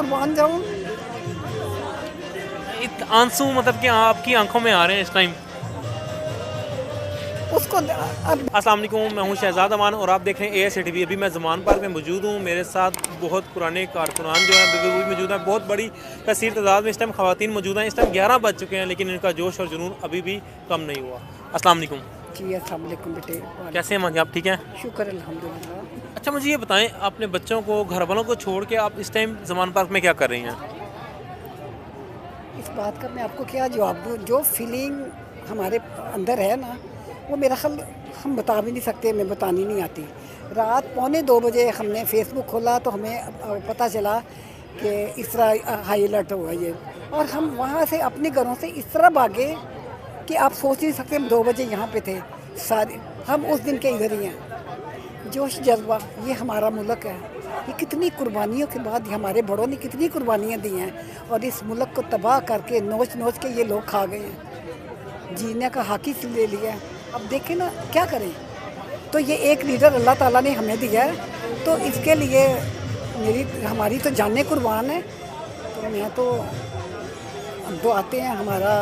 قربان جاؤں. آنسو مطلب کہ آپ کی آنکھوں میں آ رہے ہیں اس ٹائم. اس کو السلام علیکم، میں ہوں شہزاد امان اور آپ دیکھ رہے ہیں AS TV. ابھی میں زمان پارک میں موجود ہوں. میرے ساتھ بہت پرانے کارکنان جو ہیں موجود ہیں. بہت بڑی کثیر تعداد میں اس ٹائم خواتین موجود ہیں. اس ٹائم 11 بج چکے ہیں لیکن ان کا جوش اور جنون ابھی بھی کم نہیں ہوا. السلام علیکم. جی السلام علیکم بیٹے. کیسے ہیں ماں جی، آپ ٹھیک ہیں؟ شکر الحمدللہ. اچھا مجھے یہ بتائیں، اپنے بچوں کو گھر والوں کو چھوڑ کے آپ اس ٹائم زمان پارک میں کیا کر رہی ہیں؟ اس بات کا میں آپ کو کیا جواب دوں. جو فیلنگ ہمارے اندر ہے نا، وہ میرا خیال ہم بتا بھی نہیں سکتے، ہمیں بتانی نہیں آتی. رات 1:45 بجے ہم نے فیس بک کھولا تو ہمیں پتہ چلا کہ اس طرح ہائی الرٹ ہوا یہ، اور ہم وہاں سے اپنے گھروں سے اس طرح بھاگے کہ آپ سوچ نہیں سکتے. ہم 2 بجے یہاں پہ تھے سارے، ہم اس دن کے ادھر ہی ہیں. جوش جذبہ یہ ہمارا ملک ہے. یہ کتنی قربانیوں کے بعد ہمارے بڑوں نے کتنی قربانیاں دی ہیں، اور اس ملک کو تباہ کر کے نوچ نوچ کے یہ لوگ کھا گئے ہیں. جینے کا حق ہی لے لیا ہے. اب دیکھیں نا کیا کریں. تو یہ ایک لیڈر اللہ تعالیٰ نے ہمیں دیا ہے، تو اس کے لیے ہماری تو جانیں قربان ہے. تو میں تو ہم تو آتے ہیں، ہمارا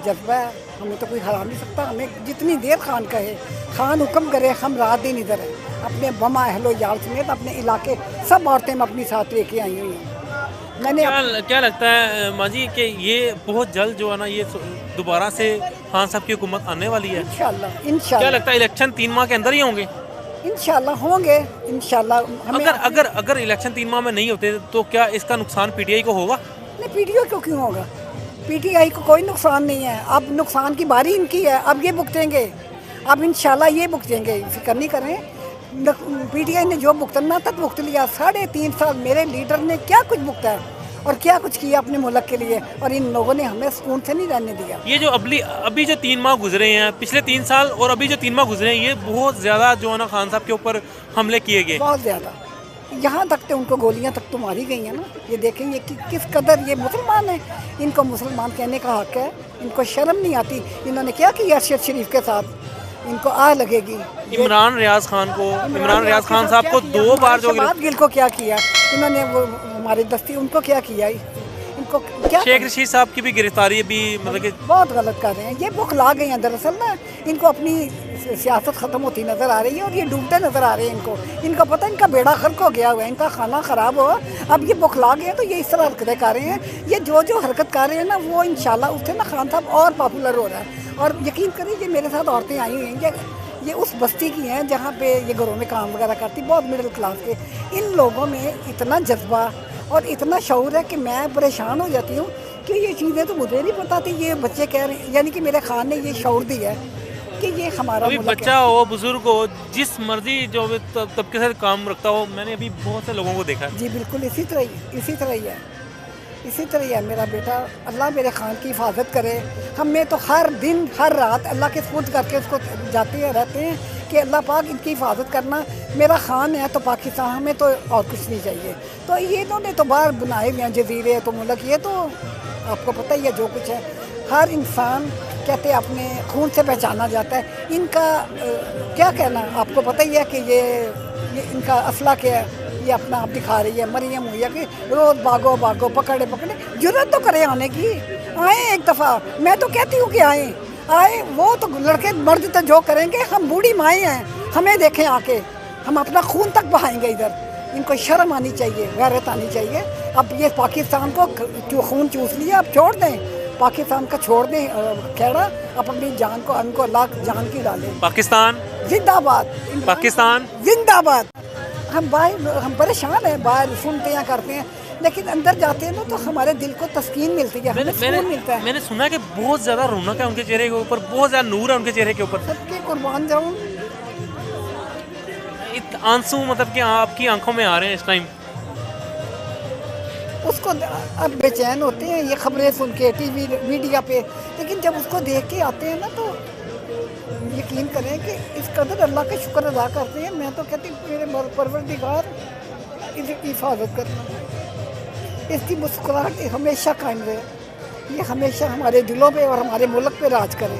جذبہ ہے، ہمیں تو کوئی ہرا نہیں سکتا. ہمیں جتنی دیر خان کہے، خان حکم کرے، ہم رات دن ادھر ہیں. اپنے بما اہل و یال سمیت اپنے علاقے سب عورتیں ہم اپنی ساتھ لے کے آئی ہوئی ہیں. میں نے کیا لگتا ہے ماں جی کہ یہ بہت جلد جو ہے نا یہ دوبارہ سے خان صاحب کی حکومت آنے والی ہے؟ انشاءاللہ کیا انشاءاللہ لگتا ہے الیکشن 3 ماہ کے اندر ہی ہوں گے؟ انشاءاللہ ہوں گے انشاءاللہ. ہمیں اگر الیکشن 3 ماہ میں نہیں ہوتے تو کیا اس کا نقصان PTI کو ہوگا؟ نہیں، PTI کو کیوں ہوگا؟ PTI کو کوئی نقصان نہیں ہے. اب نقصان کی باری ان کی ہے، اب یہ بھگتیں گے. اب انشاءاللہ یہ بھگتیں گے، فکر نہیں کریں. PTI نے جو بھگتنا تک بھگت لیا. 3.5 سال میرے لیڈر نے کیا کچھ بھگتا ہے اور کیا کچھ کیا اپنے ملک کے لیے، اور ان لوگوں نے ہمیں سکون سے نہیں رہنے دیا. یہ جو ابھی جو 3 ماہ گزرے ہیں، پچھلے 3 سال اور ابھی جو 3 ماہ گزرے ہیں، یہ بہت زیادہ جو ہے نا خان صاحب کے اوپر حملے کیے گئے. بہت زیادہ. یہاں تک تو ان کو گولیاں تک تو ماری گئی ہیں نا. یہ دیکھیں یہ کس قدر یہ مسلمان ہیں. ان کو مسلمان کہنے کا حق ہے. ان کو شرم نہیں آتی. انہوں نے کیا کیا ارشد شریف کے ساتھ، ان کو لگے گی. عمران ریاض خان صاحب کو 2 بار جو شہباز گل کو کیا کیا انہوں نے، وہ ہمارے دستی ان کو کیا کیا، ان کو کیا. شیخ رشید صاحب کی بھی گرفتاری بھی مطلب کہ بہت غلط کر رہے ہیں. یہ بخلا گئے ہیں دراصل نا. ان کو اپنی سیاست ختم ہوتی نظر آ رہی ہے اور یہ ڈوبتے نظر آ رہے ہیں. ان کو پتہ ان کا بیڑا غرق ہو گیا ہوا ہے، ان کا کھانا خراب ہوا. اب یہ بخلا گئے تو یہ اس طرح حرکتیں کر رہے ہیں. یہ جو حرکت کر رہے ہیں نا، وہ انشاءاللہ اس سے نا خان صاحب اور پاپولر ہو رہا ہے. اور یقین کریں یہ میرے ساتھ عورتیں آئی ہوئی ہیں، یہ اس بستی کی ہیں جہاں پہ یہ گھروں میں کام وغیرہ کرتی، بہت مڈل کلاس کے. ان لوگوں میں اتنا جذبہ اور اتنا شعور ہے کہ میں پریشان ہو جاتی ہوں کہ یہ چیزیں تو مجھے نہیں پتہ تھی. یہ بچے کہہ رہے ہیں، یعنی کہ میرے خان نے یہ شعور دیا ہے کہ یہ ہمارا ملک ہے. بچہ ہو، بزرگ ہو، جس مرضی جو طبقے سے کام رکھتا ہو. میں نے ابھی بہت سے لوگوں کو دیکھا ہے. جی بالکل اسی طرح ہی ہے میرا بیٹا. اللہ میرے خان کی حفاظت کرے. ہمیں تو ہر دن ہر رات اللہ کے سپرد کر کے اس کو جاتے ہیں رہتے ہیں کہ اللہ پاک ان کی حفاظت کرنا. میرا خان ہے تو پاکستان، ہمیں تو اور کچھ نہیں چاہیے. تو یہ انہوں نے تو باہر بنائے ہوئے ہیں جزیرے تو ملک. یہ تو آپ کو پتہ ہی ہے جو کچھ ہے. ہر انسان کہتے ہیں اپنے خون سے پہچانا جاتا ہے. ان کا کیا کہنا، آپ کو پتہ ہی ہے کہ یہ ان کا اسلحہ کیا ہے. یہ اپنا آپ دکھا رہی ہے مریم ہوئی ہے کہ روز بھاگو پکڑے. جرات تو کرے آنے کی. آئیں ایک دفعہ، میں تو کہتی ہوں کہ آئیں. وہ تو لڑکے مرد تو جو کریں گے، ہم بوڑھی مائیں ہیں، ہمیں دیکھیں آ کے. ہم اپنا خون تک بہائیں گے ادھر. ان کو شرم آنی چاہیے، غیرت آنی چاہیے. اب یہ پاکستان کو خون چوس لیا، اب چھوڑ دیں پاکستان کا، چھوڑ دیں کھیڑا. اب اپنی جان کو ان کو اللہ جان کی ڈالیں. پاکستان زندہ باد، پاکستان زندہ باد. ہم پریشان ہیں، باہر سنتے ہیں کرتے ہیں، لیکن اندر جاتے ہیں نا تو ہمارے دل کو تسکین ملتی ہے، ہمیں سکون ملتا ہے. میں نے سنا کہ بہت زیادہ رونق ہے ان کے چہرے کے اوپر، بہت زیادہ نور ہے ان کے چہرے کے اوپر. سب کے قربان جاؤں. آنسو مطلب کہ آپ کی آنکھوں میں آ رہے ہیں اس ٹائم. اس کو اب بے چین ہوتے ہیں یہ خبریں سن کے ٹی وی میڈیا پہ، لیکن جب اس کو دیکھ کے آتے ہیں نا تو یقین کریں کہ اس قدر اللہ کا شکر ادا کرتے ہیں. میں تو کہتی میرے پروردگار اس کی حفاظت کرنا، اس کی مسکراہٹ ہمیشہ قائم رہے. یہ ہمیشہ ہمارے دلوں پہ اور ہمارے ملک پہ راج کرے.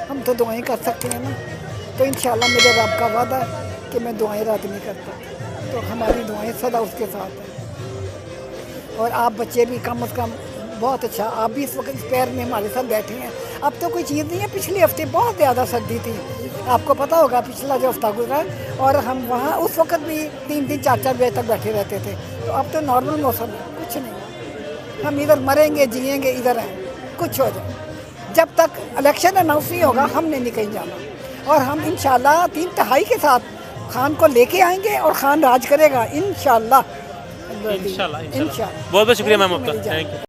ہم تو دعائیں کر سکتے ہیں نا. تو انشاءاللہ میرے رب کا وعدہ ہے کہ میں دعائیں رد نہیں کرتا. تو ہماری دعائیں سدا اس کے ساتھ ہیں. اور آپ بچے بھی کم از کم بہت اچھا، آپ بھی اس وقت اس پیر میں ہمارے ساتھ بیٹھے ہیں. اب تو کوئی چیز نہیں ہے، پچھلے ہفتے بہت زیادہ سردی تھی، آپ کو پتہ ہوگا پچھلا جو ہفتہ گزرا، اور ہم وہاں اس وقت بھی 3 4 بجے تک بیٹھے رہتے تھے. تو اب تو نارمل موسم ہے، کچھ نہیں، ہم ادھر مریں گے جئیں گے ادھر ہیں، کچھ ہو جائے. جب تک الیکشن اناؤنس نہیں ہوگا ہم نے نہیں کہیں جانا، اور ہم انشاءاللہ 3 تہائی کے ساتھ خان کو لے کے آئیں گے اور خان راج کرے گا انشاءاللہ. انشاءاللہ. بہت بہت شکریہ میم آپ کا، تھینک یو.